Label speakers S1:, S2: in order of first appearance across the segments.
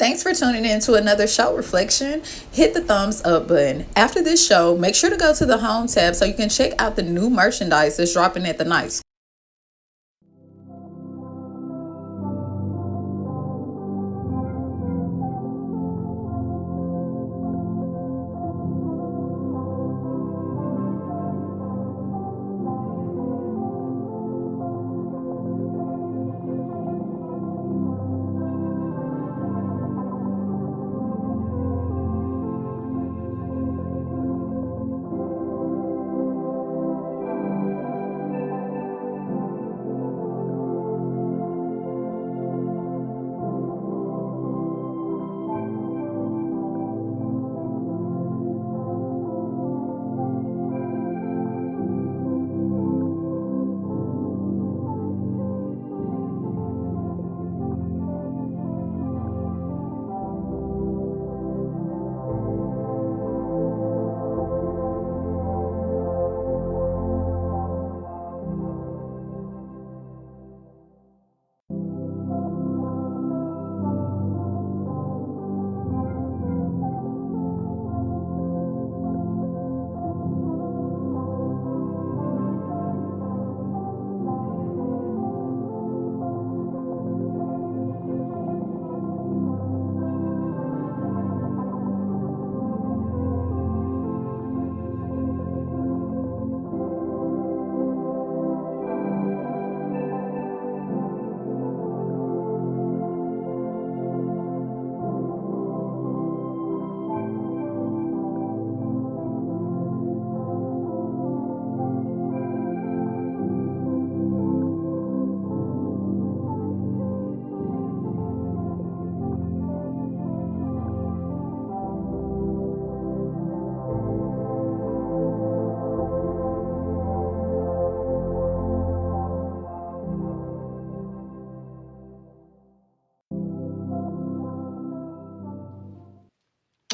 S1: Thanks for tuning in to another show reflection. Hit the thumbs up button. After this show, make sure to go to the home tab so you can check out the new merchandise that's dropping at the night.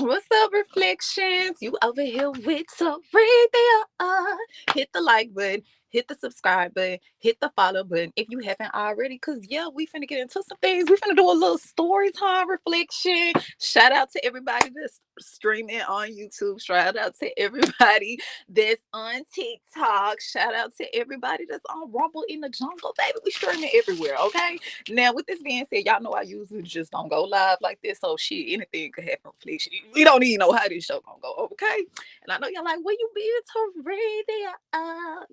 S1: What's up, reflections? You over here with Sabrina. Hit the like button, hit the subscribe button, hit the follow button if you haven't already. Cause yeah, we finna get into some things. We finna do a little story time reflection. Shout out to everybody that's streaming on YouTube. Shout out to everybody that's on TikTok. Shout out to everybody that's on Rumble in the Jungle. Baby, we streaming everywhere, okay? Now, with this being said, y'all know I usually just don't go live like this, so shit, anything could happen. Reflection. We don't even know how this show gonna go, okay? And I know y'all like, where you been to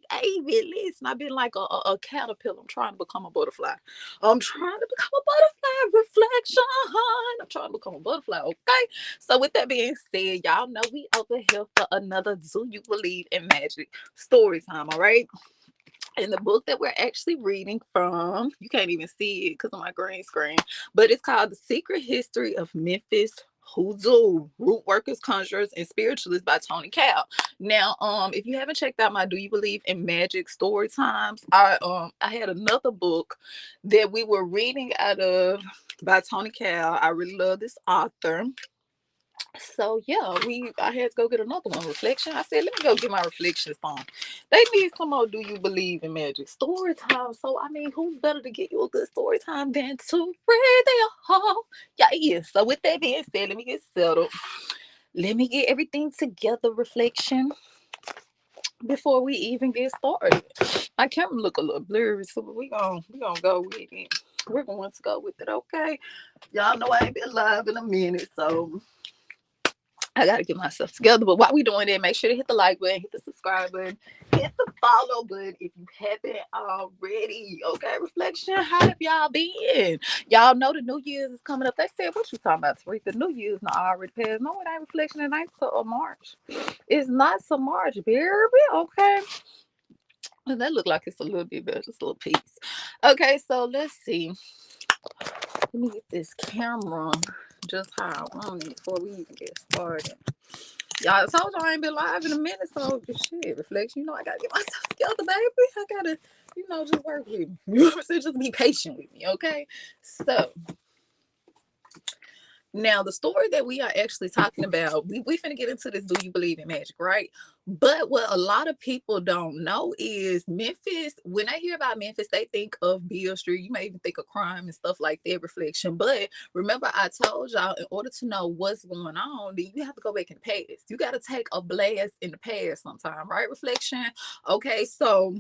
S1: baby, listen, I've been like a caterpillar. I'm trying to become a butterfly. I'm trying to become a butterfly. Reflection. I'm trying to become a butterfly, okay? So with that being said, y'all know we over here for another Do You Believe in Magic story time, all right? And the book that we're actually reading from, you can't even see it because of my green screen, but it's called The Secret History of Memphis Hoodoo, Root Workers, Conjurers, and Spiritualists by Tony Cal. Now, if you haven't checked out my Do You Believe in Magic story times, I had another book that we were reading out of by Tony Cal. I really love this author. So yeah, I had to go get another one. Reflection. I said, let me go get my reflections on. They need some more Do You Believe in Magic story time. So I mean, who's better to get you a good story time than to read their hall? Yeah. So with that being said, let me get settled. Let me get everything together. Reflection before we even get started. My camera look a little blurry, so we gonna go with it. We're going to go with it, okay? Y'all know I ain't been live in a minute, so I gotta get myself together. But while we doing that, make sure to hit the like button, hit the subscribe button, hit the follow button if you haven't already. Okay, reflection. How have y'all been? Y'all know the New Year's is coming up. They said, what you talking about, Tariq? The New Year's not already passed. No, it ain't reflection. It ain't till March. It's not till March, baby. Okay. And that look like it's a little bit better, just a little piece. Okay, so let's see. Let me get this camera just how I want it before we even get started. Y'all, I told y'all I ain't been live in a minute, so shit, reflection. I gotta get myself together, baby. I gotta, just work with me. You know what I'm saying? Just be patient with me, okay? So, Now, the story that we are actually talking about, we finna get into this. Do you believe in magic, right? But what a lot of people don't know is Memphis. When they hear about Memphis, they think of Beale Street. You may even think of crime and stuff like that, reflection. But remember, I told y'all, in order to know what's going on, then you have to go back in the past. You got to take a blast in the past sometime, right? Reflection. Okay, so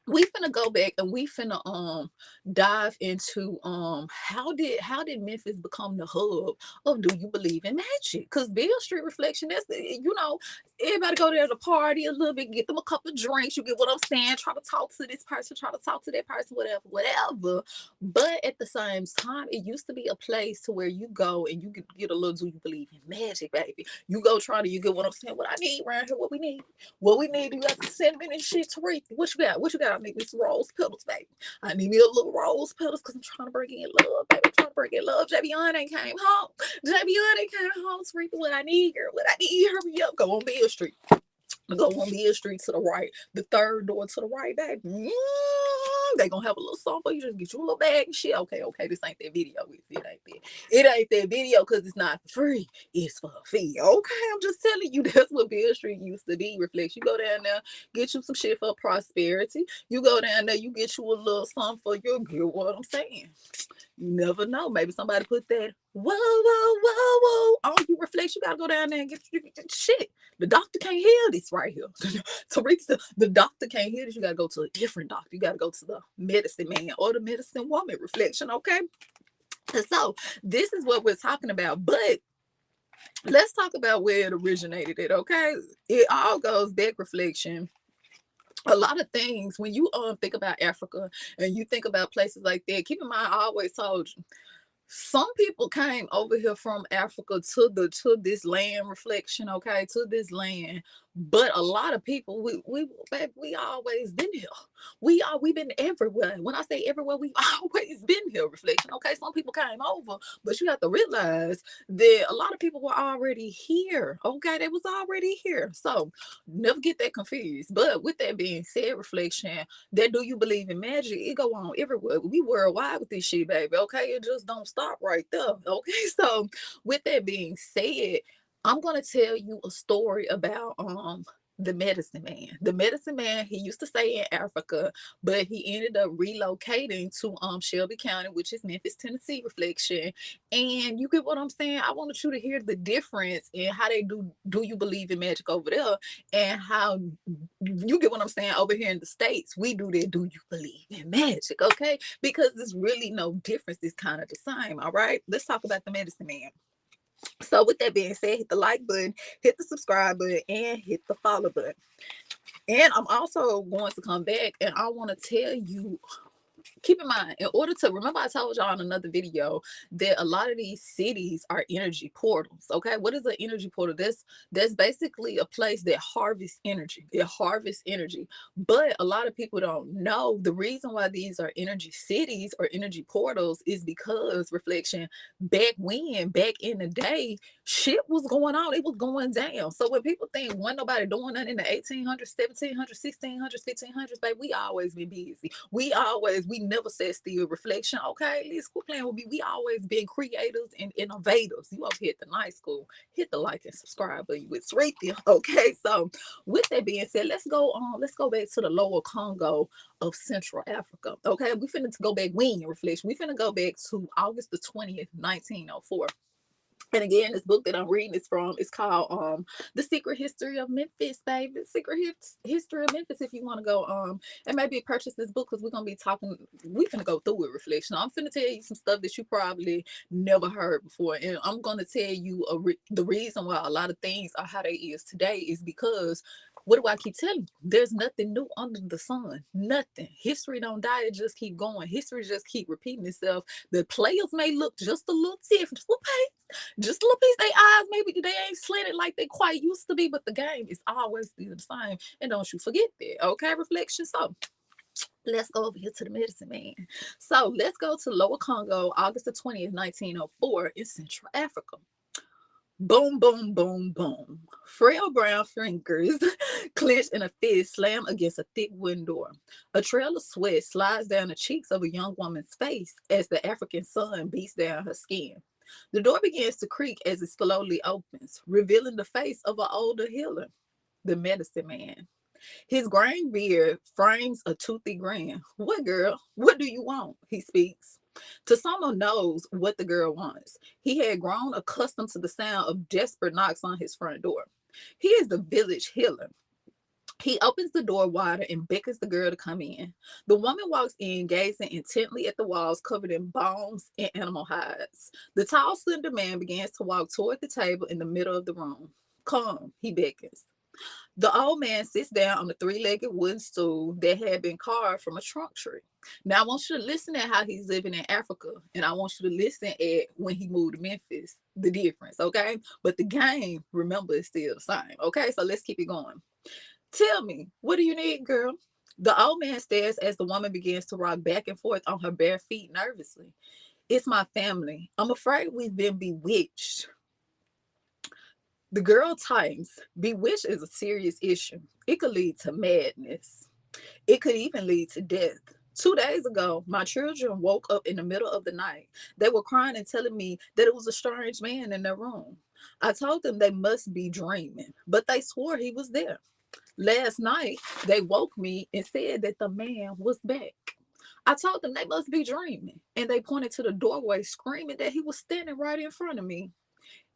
S1: we finna go back and we finna dive into how did Memphis become the hub of do you believe in magic? Because Beale Street, reflection, that's everybody go there to party a little bit, get them a couple of drinks, you get what I'm saying, try to talk to this person, try to talk to that person, whatever. But at the same time, it used to be a place to where you go and you get a little do you believe in magic, baby. You go try to, you get what I'm saying, what I need around here, what we need, you got some cinnamon and shit to read. What you got? What you got? I need me some rose petals, baby. I need me a little rose petals because I'm trying to bring in love, baby. I'm trying to bring in love. Javion ain't came home. Javion ain't came home to read what I need, girl. What I need, hurry up. Go on Beale Street. Go on Beale Street to the right. The third door to the right, baby. They gonna have a little song for you. Just get you a little bag and shit. Okay. This ain't that video. It ain't that video because it's not free. It's for a fee. Okay, I'm just telling you that's what Beale Street used to be. Reflects. You go down there, get you some shit for prosperity. You go down there, you get you a little something for your girl. What I'm saying. You never know. Maybe somebody put that whoa on you. Reflects. You gotta go down there and get shit. The doctor can't heal this right here. Teresa, the doctor can't heal this. You gotta go to a different doctor. You gotta go to the medicine man or the medicine woman, reflection, okay? And so this is what we're talking about. But let's talk about where it originated at, okay? It all goes back, reflection. A lot of things when you think about Africa and you think about places like that, keep in mind, I always told you, some people came over here from Africa to this land, reflection, okay, to this land. But a lot of people, we always been here. We've been everywhere. When I say everywhere, we've always been here, reflection. Okay, some people came over, but you have to realize that a lot of people were already here. Okay, they was already here. So never get that confused. But with that being said, reflection, that do you believe in magic? It go on everywhere. We worldwide with this shit, baby. Okay, it just don't stop right there. Okay, so with that being said, I'm gonna tell you a story about the medicine man. The medicine man, he used to stay in Africa, but he ended up relocating to Shelby County, which is Memphis, Tennessee, reflection. And you get what I'm saying? I wanted you to hear the difference in how they do you believe in magic over there and how you get what I'm saying over here in the States, we do that do you believe in magic, okay? Because there's really no difference. It's kind of the same, all right? Let's talk about the medicine man. So with that being said, hit the like button, hit the subscribe button, and hit the follow button. And I'm also going to come back and I want to tell you, keep in mind, in order to remember, I told y'all in another video that a lot of these cities are energy portals. Okay, what is an energy portal? That's basically a place that harvests energy. It harvests energy. But a lot of people don't know the reason why these are energy cities or energy portals is because, reflection, back in the day, shit was going on. It was going down. So when people think wasn't nobody doing nothing in the 1800s, 1700s, 1600s, 1500s, baby, we always been busy. We never said still, reflection. Okay, let's quit playing with me. We always been creators and innovators. You up here at the night school, hit the like and subscribe button. It's right there. Okay, so with that being said, let's go back to the lower Congo of Central Africa. Okay, we finna go back when reflection. We finna go back to August the 20th, 1904. And again, this book that I'm reading is from, it's called The Secret History of Memphis, baby. Secret History of Memphis, if you want to go and maybe purchase this book, because we're gonna be talking, we're gonna go through it, reflection. I'm finna tell you some stuff that you probably never heard before. And I'm gonna tell you the reason why a lot of things are how they is today is because, what do I keep telling you? There's nothing new under the sun. Nothing. History don't die. It just keep going. History just keep repeating itself. The players may look just a little different, just a little piece. Their eyes, maybe they ain't slanted like they quite used to be, but the game is always still the same. And don't you forget that. Okay, reflection. So let's go over here to the medicine man. So let's go to Lower Congo, August the 20th, 1904 in Central Africa. Boom, boom, boom, boom. Frail brown fingers clenched in a fist slam against a thick wooden door. A trail of sweat slides down the cheeks of a young woman's face as the African sun beats down her skin. The door begins to creak as it slowly opens, revealing the face of an older healer, the medicine man. His graying beard frames a toothy grin. What, girl? What do you want? He speaks. To someone knows what the girl wants. He had grown accustomed to the sound of desperate knocks on his front door. He is the village healer. He opens the door wider and beckons the girl to come in. The woman walks in, gazing intently at the walls covered in bones and animal hides. The tall, slender man begins to walk toward the table in the middle of the room. Come, he beckons. The old man sits down on the three-legged wooden stool that had been carved from a trunk tree. Now, I want you to listen at how he's living in Africa, and I want you to listen at when he moved to Memphis, the difference, okay? But the game, remember, is still the same, okay? So let's keep it going. Tell me, what do you need, girl? The old man stares as the woman begins to rock back and forth on her bare feet nervously. It's my family. I'm afraid we've been bewitched. The girl tightens. Bewitched is a serious issue. It could lead to madness. It could even lead to death. 2 days ago, my children woke up in the middle of the night. They were crying and telling me that it was a strange man in their room. I told them they must be dreaming, but they swore he was there. Last night, they woke me and said that the man was back. I told them they must be dreaming, and they pointed to the doorway, screaming that he was standing right in front of me.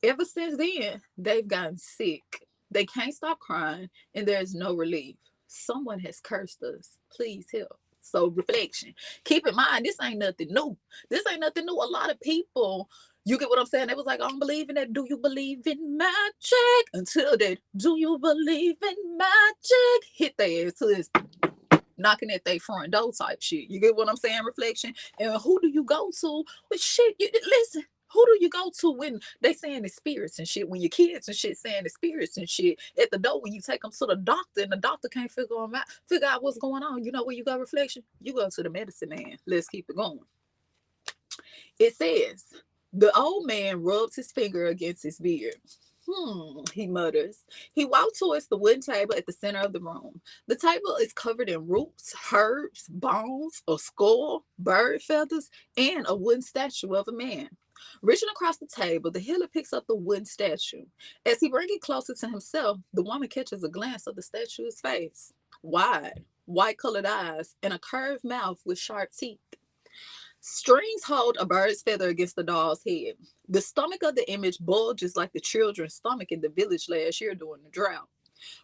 S1: Ever since then, they've gotten sick. They can't stop crying, and there's no relief. Someone has cursed us. Please help. So, reflection. Keep in mind, this ain't nothing new. This ain't nothing new. A lot of people, you get what I'm saying? They was like, I don't believe in that. Do you believe in magic? Until that, do you believe in magic? Hit their ass to this knocking at their front door type shit. You get what I'm saying? Reflection. And who do you go to with shit? Listen. Who do you go to when they saying the spirits and shit? When your kids and shit saying the spirits and shit at the door, when you take them to the doctor and the doctor can't figure out what's going on. You know where you go, reflection? You go to the medicine man. Let's keep it going. It says, the old man rubs his finger against his beard. He mutters. He walks towards the wooden table at the center of the room. The table is covered in roots, herbs, bones, a skull, bird feathers, and a wooden statue of a man. Reaching across the table, the healer picks up the wooden statue. As he brings it closer to himself, the woman catches a glance of the statue's face. Wide, white-colored eyes, and a curved mouth with sharp teeth. Strings hold a bird's feather against the doll's head. The stomach of the image bulges like the children's stomach in the village last year during the drought.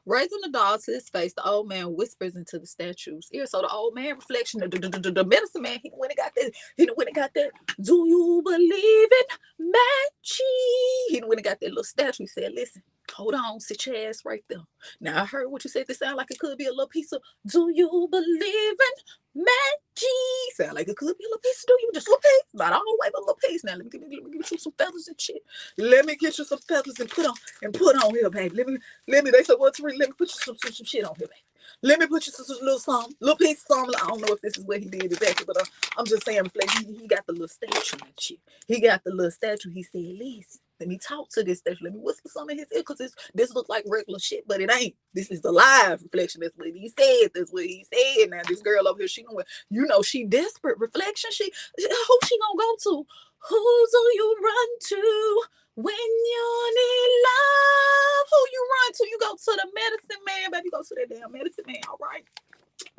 S1: Raising the doll to his face, the old man whispers into the statue's ear. So the old man, reflection, the medicine man, he went and got that. He went and got that. Do you believe in magic? He went and got that little statue. He said, listen, hold on, sit your ass right there. Now I heard what you said. This sound like it could be a little piece of, do you believe in magic? Sound like it could be a little piece. Do you just a little piece? Not all the way, but a little piece. Now let me get you some feathers and shit. Let me get you some feathers and put on here, baby. Let me. They said, what's real? Let me put you some shit on here, baby. Let me put you some little piece of something. I don't know if this is what he did exactly, but I'm just saying, he got the little statue and shit. He got the little statue. He said, listen, let me talk to this statue. Let me whisper some in his ear, because this look like regular shit, but it ain't. This is the live reflection. That's what he said. That's what he said. Now this girl over here, she desperate. Reflection. Who she gonna go to? Who do you run to when you need love? Who you run to? You go to the medicine man, baby. Go to that damn medicine man. All right.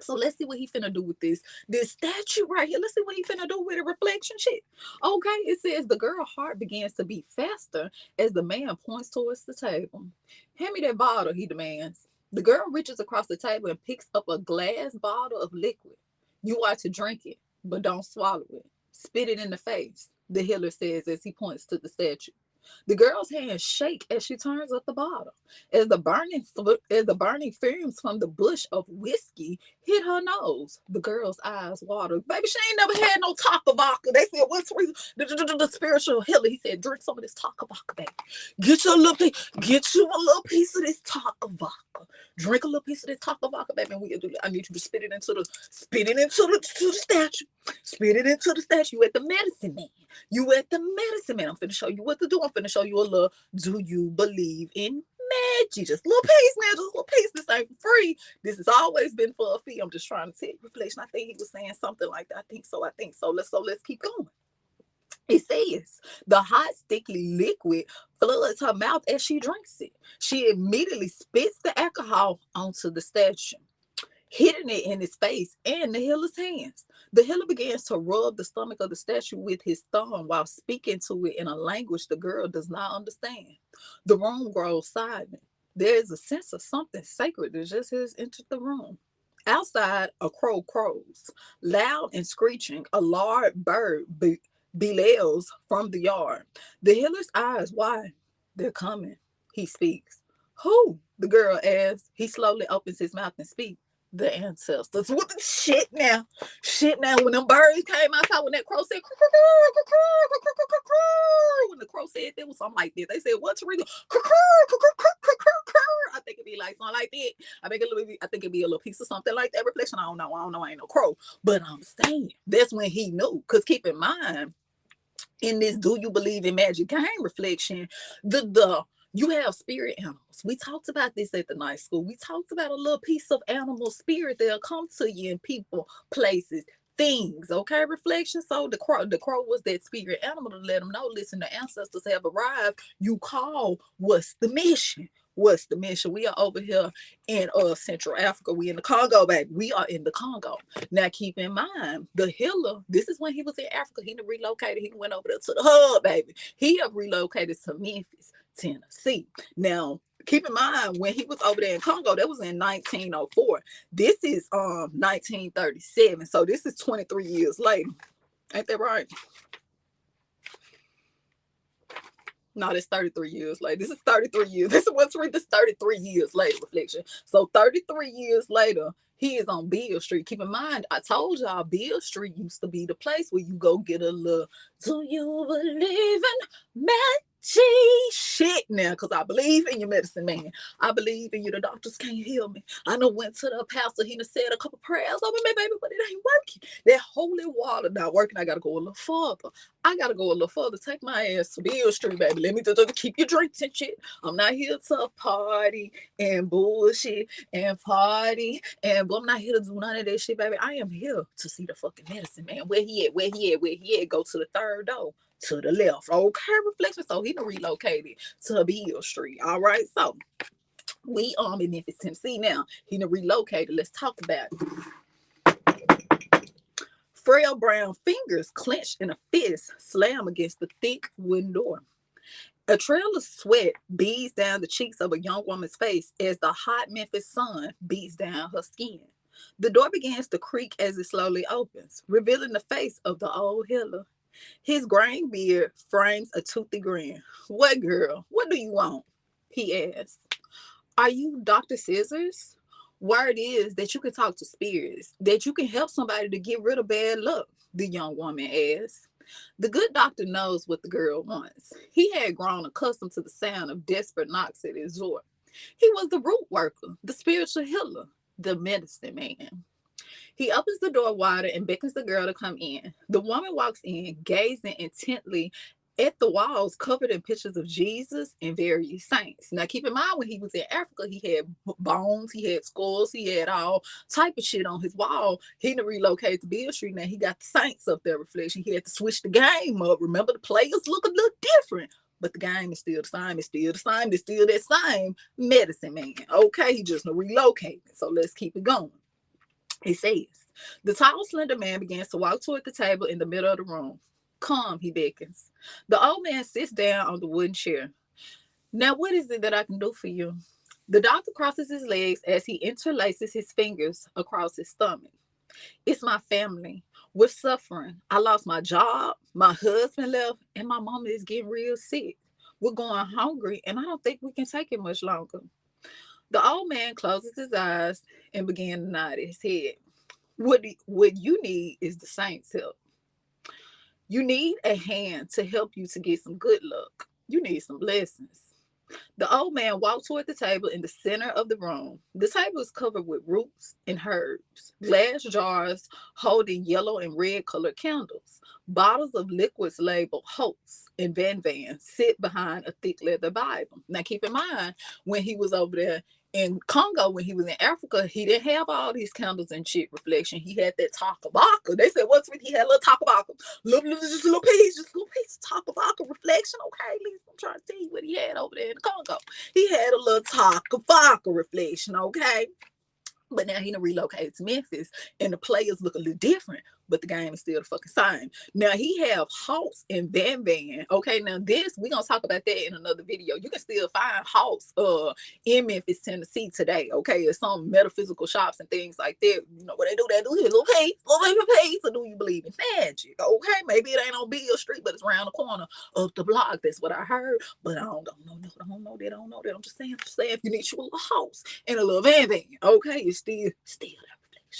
S1: So let's see what he finna do with this statue right here. Let's see what he finna do with the reflection shit. Okay, it says the girl's heart begins to beat faster as the man points towards the table. Hand me that bottle, he demands. The girl reaches across the table and picks up a glass bottle of liquid. You are to drink it, but don't swallow it. Spit it in the face, the healer says as he points to the statue. The girl's hands shake as she turns up the bottle. As the burning fumes from the bush of whiskey hit her nose, the girl's eyes watered. Baby, she ain't never had no taco vodka. They said, what's the reason? The spiritual healer, he said, drink some of this taco vodka, baby. Get you a little piece of this taco vodka. Drink a little piece of this taco vodka, baby. I need you to spit it into the statue. Spit it into the statue. You at the medicine man. You at the medicine man. I'm finna show you what to do. I'm finna show you a little, do you believe in magic? Just a little piece, man. Just a little piece. This ain't free. This has always been for a fee. I'm just trying to take reflection. I think he was saying something like that. I think so. Let's keep going. It says the hot, sticky liquid floods her mouth as she drinks it. She immediately spits the alcohol onto the statue, hitting it in his face and the healer's hands. The healer begins to rub the stomach of the statue with his thumb while speaking to it in a language the girl does not understand. The room grows silent. There is a sense of something sacred that just has entered the room. Outside, a crow crows, loud and screeching. A large bird belails from the yard. The healer's eyes wide. They're coming. He speaks. Who? The girl asks. He slowly opens his mouth and speaks. The ancestors. What the shit now? Shit now. When them birds came outside, when that crow said, when the crow said that was something like that. They said, what's real? I think it'd be like something like that. I think it'd be a little piece of something like that. Reflection. I don't know. I ain't no crow. But I'm saying that's when he knew. Because keep in mind, in this do you believe in magic game reflection, you have spirit animals. We talked about this at the night school. We talked about a little piece of animal spirit that'll come to you in people, places, things. Okay, reflection. So the crow was that spirit animal to let them know, listen, the ancestors have arrived. You call, what's the mission? What's the mission? We are over here in Central Africa. We in the Congo, baby. We are in the Congo. Now, keep in mind, the healer, this is when he was in Africa. He relocated. He went over there to the hub, baby. He have relocated to Memphis, Tennessee. Now, keep in mind, when he was over there in Congo, that was in 1904. This is 1937. So this is 23 years later. Ain't that right? No, that's 33 years later. This is 33 years. This is what's read. This 33 years later reflection. So 33 years later, he is on Beale Street. Keep in mind, I told y'all Beale Street used to be the place where you go get a little, do you believe in magic shit now? Because I believe in your medicine, man. I believe in you. The doctors can't heal me. I know went to the pastor. He done said a couple prayers over me, baby, but it ain't working. That holy water not working. I got to go a little further. Take my ass to Beale Street, baby. Let me just keep your drinks and shit. I'm not here to party and bullshit and party and I'm not here to do none of that shit, baby. I am here to see the fucking medicine man. Where he at? Go to the third door. To the left. Okay, reflection. So he done relocated to Beale Street. All right. So we in Memphis, Tennessee now. He done relocated. Let's talk about it. Frail brown fingers clenched in a fist slam against the thick wooden door. A trail of sweat beads down the cheeks of a young woman's face as the hot Memphis sun beats down her skin. The door begins to creak as it slowly opens, revealing the face of the old healer. His graying beard frames a toothy grin. What, girl? What do you want? He asked. Are you Dr. Scissors? Word is that you can talk to spirits, that you can help somebody to get rid of bad luck, the young woman asked. The good doctor knows what the girl wants. He had grown accustomed to the sound of desperate knocks at his door. He was the root worker, the spiritual healer, the medicine man. He opens the door wider and beckons the girl to come in. The woman walks in, gazing intently at the walls covered in pictures of Jesus and various saints. Now, keep in mind, when he was in Africa, he had bones, he had skulls, he had all type of shit on his wall. He done relocated to Beale Street. Now, he got the saints up there, reflection. He had to switch the game up. Remember, the players look a little different. But the game is still the same. It's still the same. It's still that same medicine man. Okay, he just relocated. So let's keep it going. He says, the tall, slender man begins to walk toward the table in the middle of the room. Come, he beckons. The old man sits down on the wooden chair. Now, what is it that I can do for you? The doctor crosses his legs as he interlaces his fingers across his stomach. It's my family. We're suffering. I lost my job, my husband left, and my mama is getting real sick. We're going hungry, and I don't think we can take it much longer. The old man closes his eyes and begins to nod his head. What you need is the saints' help. You need a hand to help you to get some good luck. You need some blessings. The old man walked toward the table in the center of the room. The table is covered with roots and herbs, glass jars holding yellow and red colored candles. Bottles of liquids labeled Hopes and Van sit behind a thick leather Bible. Now, keep in mind, when he was over there in Congo, when he was in Africa, he didn't have all these candles and shit reflection. He had that takabaka. They said, what's with, he had a little takabaka. Just a little piece of takabaka reflection. Okay, Lisa, I'm trying to tell you what he had over there in Congo. He had a little takabaka reflection, okay? But now he done relocated to Memphis, and the players look a little different, but the game is still the fucking same. Now he have Hawks and Van Van. Okay, now this, we're gonna talk about that in another video. You can still find Hawks in Memphis, Tennessee today. Okay, at some metaphysical shops and things like that. You know what they do? They do here, little piece, or do you believe in magic? Okay, maybe it ain't on Beale Street, but it's around the corner of the block. That's what I heard. But I don't know that. I'm just saying if you need you a little Hawks and a little Van Van, okay, it's still there.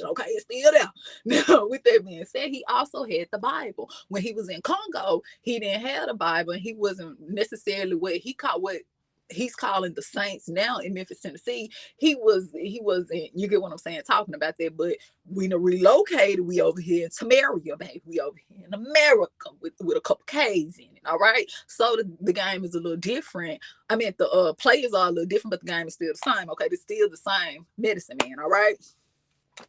S1: Okay, it's still there. Now, with that being said, he also had the Bible. When he was in Congo, he didn't have the Bible, and he wasn't necessarily what he's calling the saints now in Memphis, Tennessee. He was in, you get what I'm saying, talking about that. But we relocated. We over here in Tamaria, baby. We over here in America with a couple K's in it. All right. So the game is a little different. I mean, the players are a little different, but the game is still the same. Okay, it's still the same medicine man. All right.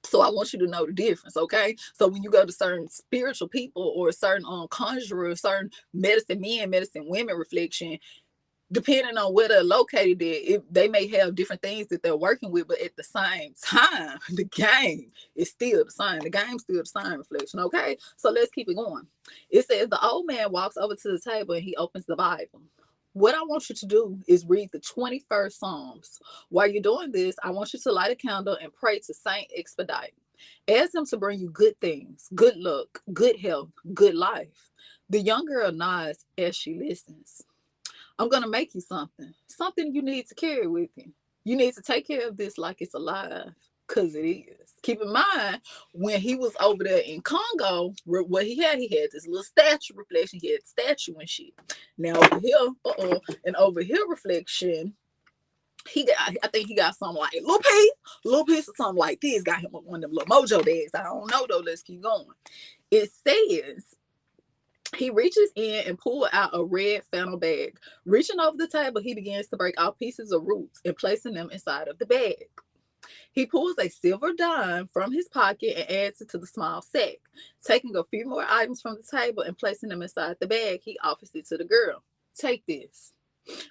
S1: So I want you to know the difference, okay? So when you go to certain spiritual people or certain conjurers, certain medicine men, medicine women reflection, depending on where they're located at, they may have different things that they're working with, but at the same time, the game is still the same. The game's still the same reflection, okay? So let's keep it going. It says the old man walks over to the table and he opens the Bible. What I want you to do is read the 21st Psalms. While you're doing this, I want you to light a candle and pray to Saint Expedite. Ask him to bring you good things, good luck, good health, good life. The young girl nods as she listens. I'm going to make you something you need to carry with you. You need to take care of this like it's alive, because it is. Keep in mind, when he was over there in Congo, what he had this little statue reflection. He had statue and shit. Now over here, and over here reflection, I think he got something like a little piece of something like this. Got him one of them little mojo bags. I don't know though. Let's keep going. It says, he reaches in and pulls out a red flannel bag. Reaching over the table, he begins to break out pieces of roots and placing them inside of the bag. He pulls a silver dime from his pocket and adds it to the small sack. Taking a few more items from the table and placing them inside the bag, he offers it to the girl. Take this.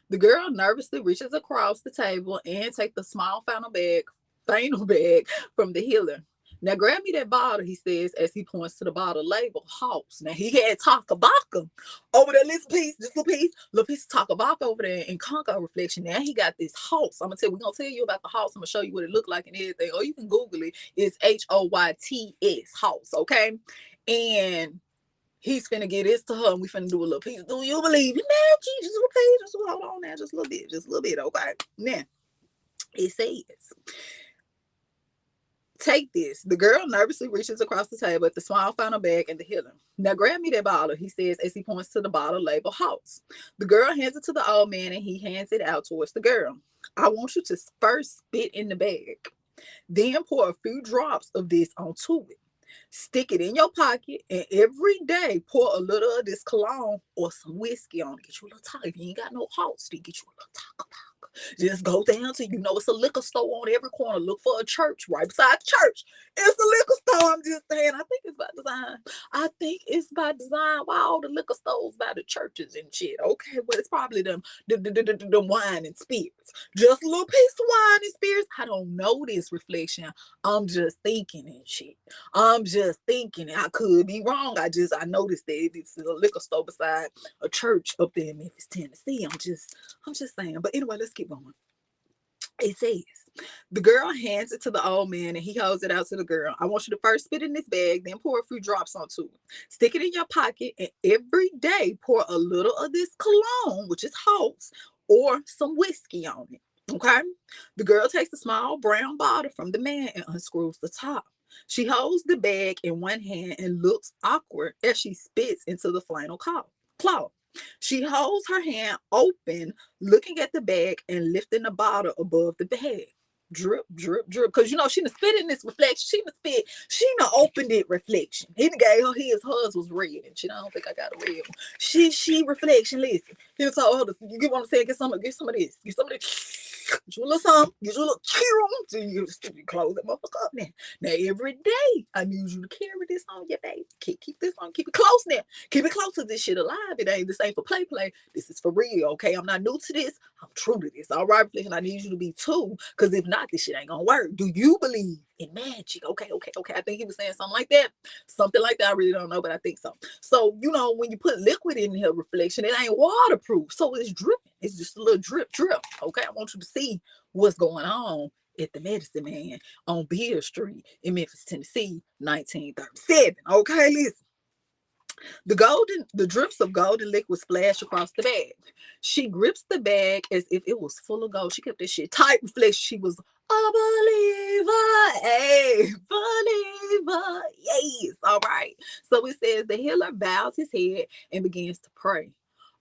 S1: The girl nervously reaches across the table and takes the small flannel bag from the healer. Now grab me that bottle, he says, as he points to the bottle labeled Hawks. Now he had Takabaka over there, little piece of Takabaka over there in Congo reflection. Now he got this Hawks. We're gonna tell you about the Hawks. I'm gonna show you what it looked like and everything. Or you can Google it. It's Hoyts, Hawks, okay? And he's finna get this to her, and we finna do a little piece. Do you believe in magic? Just a little piece, just hold on now, just a little bit, okay? Now it says, take this. The girl nervously reaches across the table at the small flannel bag and the healer. Now grab me that bottle, he says as he points to the bottle labeled Hawks. The girl hands it to the old man and he hands it out towards the girl. I want you to first spit in the bag. Then pour a few drops of this onto it. Stick it in your pocket, and every day pour a little of this cologne or some whiskey on it. Get you a little talk. If you ain't got no Hawks, then get you a little talk. Just go down to, it's a liquor store on every corner. Look for a church right beside the church. It's a liquor store. I'm just saying, I think it's by design. Why all the liquor stores by the churches and shit? Okay, well, it's probably them wine and spirits. Just a little piece of wine and spirits. I don't know this reflection. I'm just thinking and shit. I'm just thinking. I could be wrong. I noticed that it's a liquor store beside a church up there in Memphis, Tennessee. I'm just saying. But anyway, let's keep going. It says, the girl hands it to the old man and he holds it out to the girl. I want you to first spit in this bag, then pour a few drops onto it. Stick it in your pocket, and every day pour a little of this cologne, which is Hawks, or some whiskey on it. Okay? The girl takes a small brown bottle from the man and unscrews the top. She holds the bag in one hand and looks awkward as she spits into the flannel cloth. She holds her hand open, looking at the bag and lifting the bottle above the bag. Drip, drip, drip. Because, she done spit in this reflection. She done opened it reflection. He done gave her hers was red. And she don't think I got a red one. She reflection, listen. He told her, you get what I'm saying? Get some of this. Get some of this. get you a little something, get you a little so you close that motherfucker up now. Now every day I need you to carry this on your baby. Keep this on, keep it close now. Keep it close to this shit alive. This ain't for play. This is for real, okay? I'm not new to this. I'm true to this. All right, Reflection, I need you to be too, because if not, this shit ain't gonna work. Do you believe in magic? Okay. I think he was saying something like that. Something like that. I really don't know, but I think so. So, when you put liquid in here, Reflection, it ain't waterproof. So it's dripping. It's just a little drip. Okay, I want you to see what's going on at the Medicine Man on Beale Street in Memphis, Tennessee, 1937. Okay, listen. The drips of golden liquid splash across the bag. She grips the bag as if it was full of gold. She kept this shit tight. Reflection. She was a believer, a believer. Yes, all right. So it says the healer bows his head and begins to pray.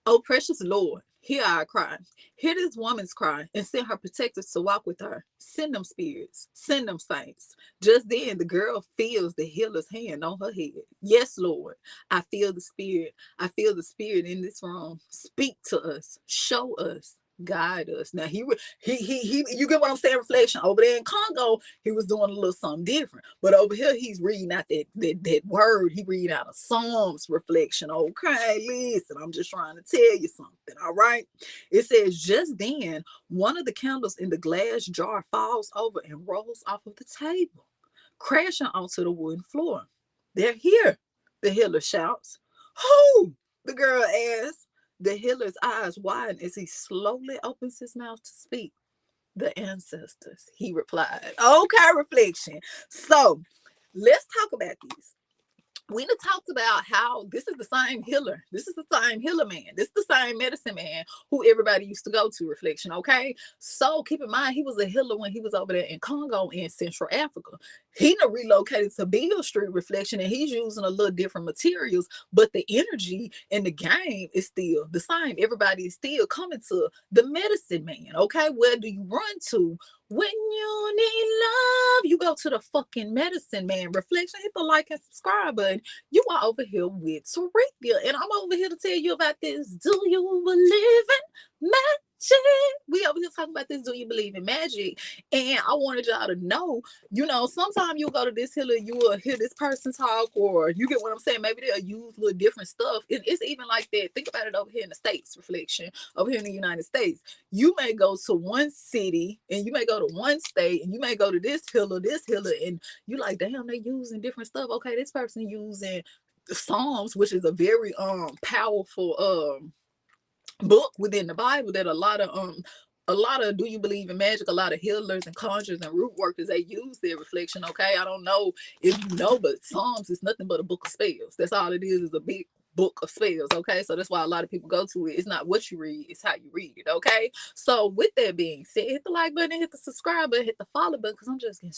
S1: Oh, precious Lord, hear our cry. Hear this woman's cry and send her protectors to walk with her. Send them spirits. Send them saints. Just then, the girl feels the healer's hand on her head. Yes, Lord, I feel the spirit. I feel the spirit in this room. Speak to us. Show us. Guide us. Now he you get what I'm saying? Reflection. Over there in Congo, he was doing a little something different, but over here he's reading out that word. He reading out a Psalms. Reflection. Okay, listen, I'm just trying to tell you something. All right, it says just then one of the candles in the glass jar falls over and rolls off of the table, crashing onto the wooden floor. They're here, the healer shouts. Who? The girl asks. The healer's eyes widen as he slowly opens his mouth to speak. The ancestors, he replied. Okay, Reflection. So let's talk about this. We done talked about how this is the same healer. This is the same healer man. This is the same medicine man who everybody used to go to, Reflection, okay? So keep in mind, he was a healer when he was over there in Congo in Central Africa. He done relocated to Beale Street, Reflection, and he's using a little different materials, but the energy in the game is still the same. Everybody is still coming to the medicine man, okay? Where do you run to when you need love? You go to the fucking medicine man. Reflection, hit the like and subscribe button. You are over here with Sarithia, and I'm over here to tell you about this. Do you believe in magic? We over here talking about this. Do you believe in magic? And I wanted y'all to know, sometimes you'll go to this healer, you will hear this person talk, or you get what I'm saying. Maybe they'll use little different stuff. And it's even like that. Think about it over here in the States, Reflection. Over here in the United States, you may go to one city and you may go to one state and you may go to this healer, and you like, damn, they using different stuff. Okay, this person using the Psalms, which is a very powerful book within the Bible that a lot of do you believe in magic, a lot of healers and conjurers and root workers, they use their Reflection. Okay, I don't know if you know, but Psalms is nothing but a book of spells. That's all it is a big book of spells. Okay, so that's why a lot of people go to it. It's not what you read, it's how you read it. Okay, so with that being said, hit the like button, hit the subscribe button, hit the follow button, because I'm just getting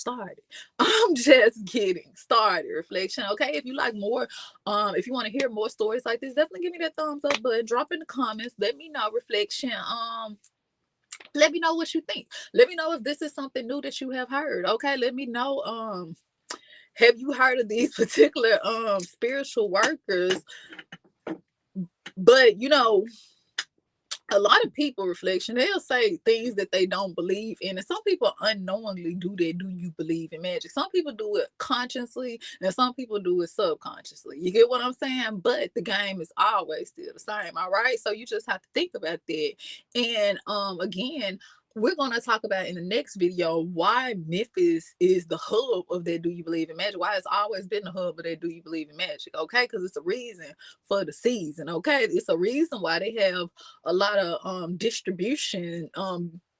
S1: started. Reflection. Okay, if you like more, if you want to hear more stories like this, definitely give me that thumbs up button, drop in the comments, let me know, Reflection. Let me know what you think. Let me know if this is something new that you have heard. Okay, let me know. Have you heard of these particular spiritual workers? But a lot of people, Reflection, they'll say things that they don't believe in. And some people unknowingly do that. Do you believe in magic? Some people do it consciously and some people do it subconsciously. You get what I'm saying? But the game is always still the same. All right. So you just have to think about that. And again, we're going to talk about in the next video why Memphis is the hub of that do you believe in magic, why it's always been the hub of that do you believe in magic. Okay, because it's a reason for the season. Okay, it's a reason why they have a lot of distribution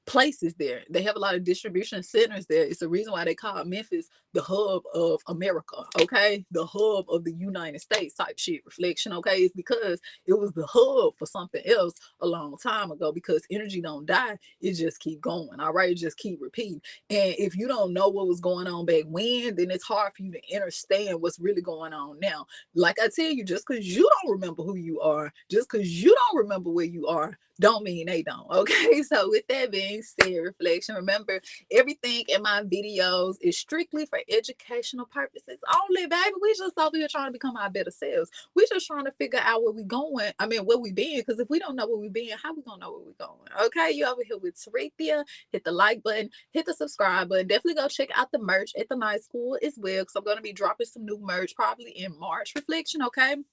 S1: places there. They have a lot of distribution centers there. It's the reason why they call Memphis the hub of America. Okay, the hub of the United States type shit, Reflection. Okay, it's because it was the hub for something else a long time ago, because energy don't die, it just keep going. All right, it just keep repeating. And if you don't know what was going on back when, then it's hard for you to understand what's really going on now. Like I tell you, just because you don't remember who you are, just because you don't remember where you are, don't mean they don't. Okay, so with that being being said, reflection, remember, everything in my videos is strictly for educational purposes only, baby. We just over here trying to become our better selves. We just trying to figure out where we going. I mean, where we been, because if we don't know where we been, how we gonna know where we going? Okay, you over here with Tarithia. Hit the like button, hit the subscribe button. Definitely go check out the merch at the night school as well, because I'm gonna be dropping some new merch probably in March, reflection. Okay, I'm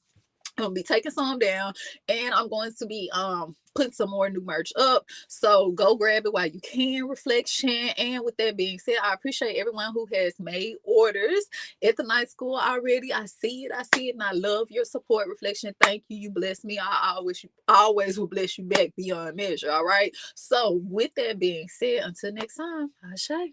S1: gonna be taking some down, and I'm going to be putting some more new merch up. So go grab it while you can, reflection. And with that being said, I appreciate everyone who has made orders at the night school already. I see it, and I love your support, reflection. Thank you. You bless me. I always will bless you back beyond measure. All right. So with that being said, until next time, Ashe.